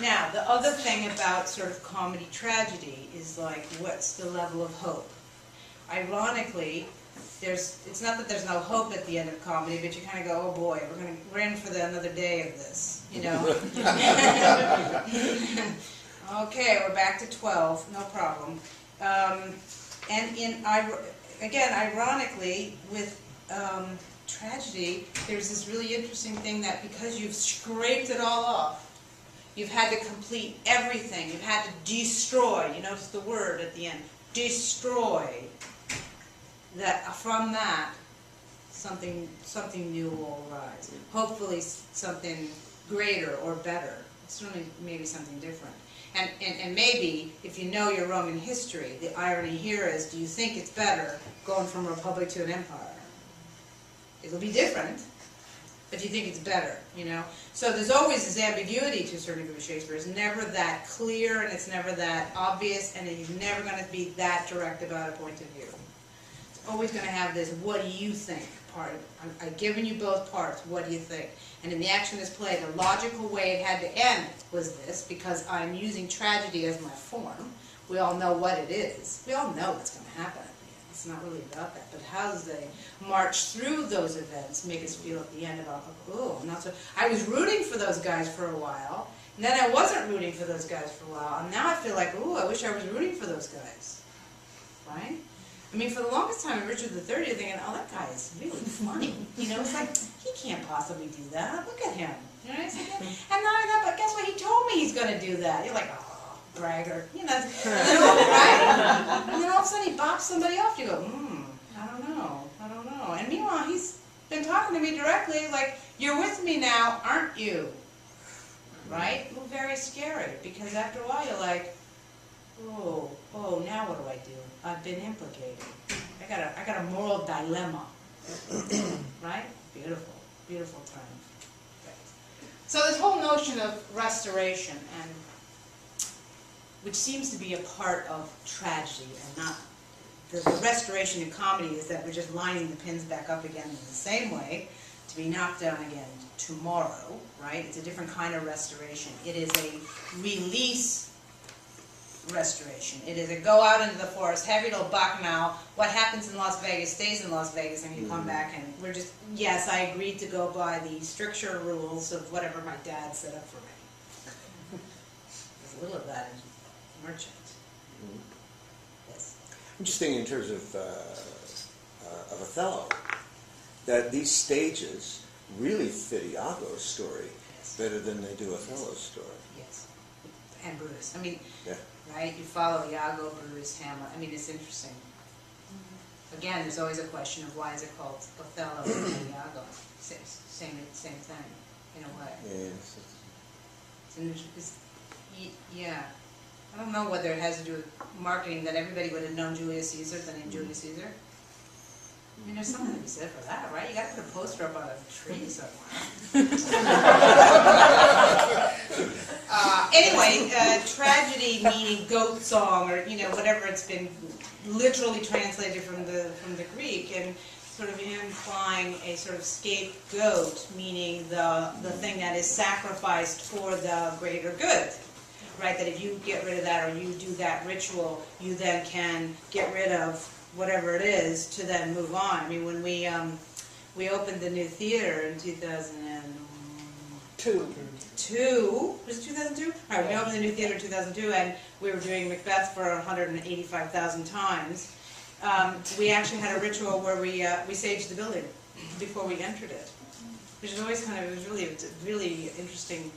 Now, the other thing about sort of comedy tragedy is like, what's the level of hope? Ironically, it's not that there's no hope at the end of comedy, but you kind of go, oh boy, we're in for another day of this, you know. Okay, we're back to 12, no problem. And again, ironically, with tragedy, there's this really interesting thing that because you've scraped it all off, you've had to complete everything, you've had to destroy, you notice the word at the end, destroy, that from that, something new will arise. Hopefully something greater or better, certainly maybe something different. And maybe, if you know your Roman history, the irony here is, do you think it's better going from a republic to an empire? It'll be different, but you think it's better, you know? So there's always this ambiguity to a certain degree with Shakespeare. It's never that clear, and it's never that obvious, and he's never going to be that direct about a point of view. It's always going to have this, what do you think, part. I've given you both parts, what do you think? And in the action of this play, the logical way it had to end was this, because I'm using tragedy as my form. We all know what it is. We all know what's going to happen at the end. It's not really about that. But how does they march through those events make us feel at the end about, oh, not so. I was rooting for those guys for a while, and then I wasn't rooting for those guys for a while, and now I feel like, oh, I wish I was rooting for those guys. Right? I mean, for the longest time in Richard III, you're thinking, oh, that guy is really funny. You know, it's like, he can't possibly do that. Look at him. You know what I'm saying? And not only that, but guess what? He told me he's going to do that. You're like, oh, bragger. You know, and then all of a sudden he bops somebody off. You go, I don't know. And meanwhile, he's been talking to me directly, like, you're with me now, aren't you? Right? Well, very scary, because after a while you're like, oh, now what do I do? I've been implicated. I got a moral dilemma. Right? Beautiful, beautiful term. So this whole notion of restoration, and which seems to be a part of tragedy, and not the restoration in comedy is that we're just lining the pins back up again in the same way, to be knocked down again tomorrow, right? It's a different kind of restoration. It is a release restoration. It is a go out into the forest, have your little bacchanal, what happens in Las Vegas stays in Las Vegas, and you come back and we're just, yes, I agreed to go by the stricture rules of whatever my dad set up for me. There's a little of that in Merchant. Yes. I'm just thinking in terms of Othello, that these stages really fit Iago's story better than they do Othello's story. Yes. And Brutus. I mean, yeah. Right? You follow Iago, Brutus, Hamlet. I mean, it's interesting. Again, there's always a question of why is it called Othello and Iago? Same thing, in a way. Yes. Yeah. I don't know whether it has to do with marketing, that everybody would have known Julius Caesar, the name Julius Caesar. I mean, there's something to be said for that, right? You got to put a poster up on a tree somewhere. Anyway, tragedy meaning goat song, or whatever it's been literally translated from the Greek, and sort of implying a sort of scapegoat, meaning the thing that is sacrificed for the greater good, right? That if you get rid of that or you do that ritual, you then can get rid of whatever it is to then move on. I mean, when we opened the new theater in 2002. Was it 2002? All right, we opened the new theater in 2002, and we were doing Macbeth for 185,000 times. We actually had a ritual where we saged the building before we entered it, which is always kind of, it was really interesting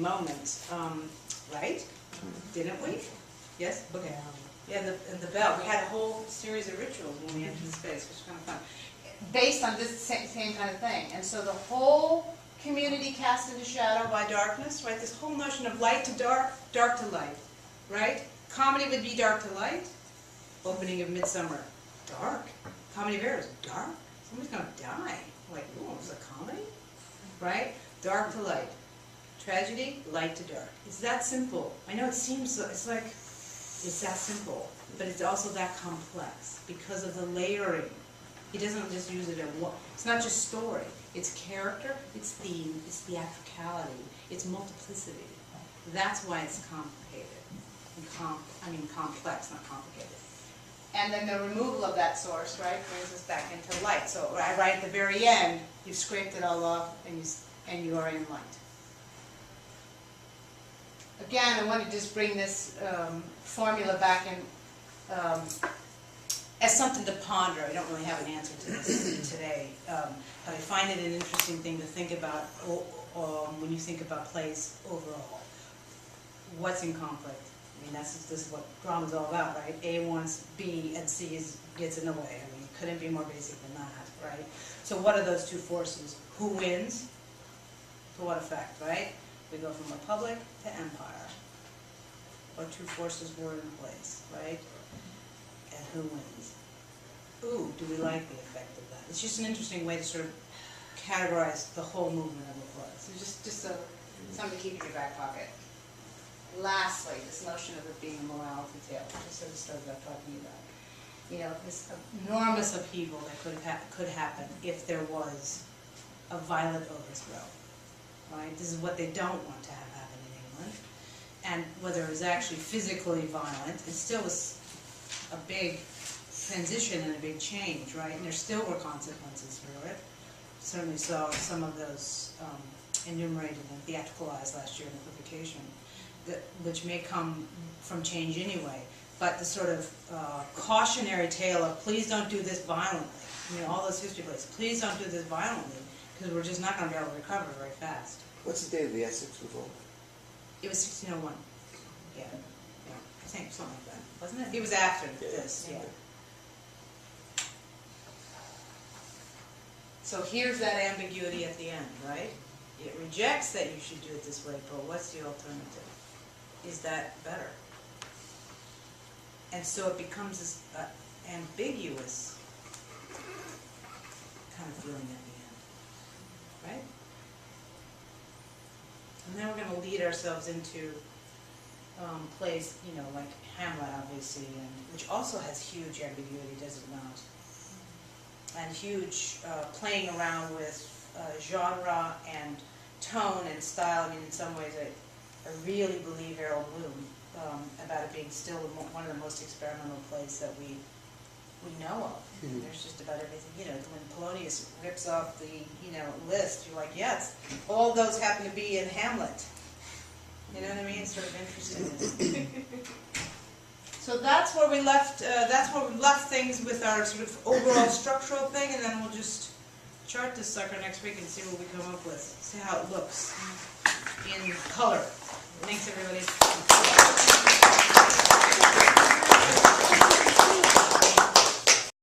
moment, right? Didn't we? Yes. Okay. Yeah, and the bell. We had a whole series of rituals when we entered the space, which was kind of fun, based on this same kind of thing. And so the whole community cast into shadow by darkness, right? This whole notion of light to dark, dark to light, right? Comedy would be dark to light. Opening of Midsummer, dark. Comedy of Errors, dark. Somebody's going to die. Like, oh, it's a comedy? Right? Dark to light. Tragedy, light to dark. It's that simple. I know it seems, it's like, it's that simple, but it's also that complex because of the layering. He doesn't just use it in one. It's not just story. It's character, it's theme, it's theatricality, it's multiplicity. That's why it's complicated. Complex, not complicated. And then the removal of that source, right, brings us back into light. So right at the very end, you've scraped it all off and you are in light. Again, I want to just bring this formula back in as something to ponder. I don't really have an answer to this today, but I find it an interesting thing to think about when you think about plays overall. What's in conflict? I mean, this is what drama's all about, right? A wants B and C gets in the way. I mean, it couldn't be more basic than that, right? So what are those two forces? Who wins? To what effect, right? We go from republic to empire. What two forces were in place, right? And who wins? Ooh, do we like the effect of that? It's just an interesting way to sort of categorize the whole movement of the play. So just something to keep in your back pocket. Lastly, this notion of it being a morality tale, which I sort of started out talking about. You know, this enormous upheaval that could happen if there was a violent overthrow. Right? This is what they don't want to have happen in England. And whether it was actually physically violent, it still was a big transition and a big change, right? And there still were consequences for it. Certainly saw some of those enumerated and theatricalized last year in the publication, which may come from change anyway. But the sort of cautionary tale of please don't do this violently. You know, all those history plays, please don't do this violently, because we're just not going to be able to recover very fast. What's the date of the Essex Revolt? It was 1601. Yeah. I think something like that, wasn't it? It was after this, yeah. So here's that ambiguity at the end, right? It rejects that you should do it this way, but what's the alternative? Is that better? And so it becomes this ambiguous kind of feeling at the end, right? And then we're going to lead ourselves into plays, you know, like Hamlet, obviously, and which also has huge ambiguity, does it not? And huge playing around with genre and tone and style. I mean, in some ways, I really believe Harold Bloom about it being still one of the most experimental plays that we know of. Mm-hmm. There's just about everything. You know, when Polonius rips off the list, you're like, yes, all those happen to be in Hamlet. You know what I mean? It's sort of interesting. So that's where we left. That's where we left things with our sort of overall structural thing, and then we'll just chart this sucker next week and see what we come up with. See how it looks in color. Thanks, everybody.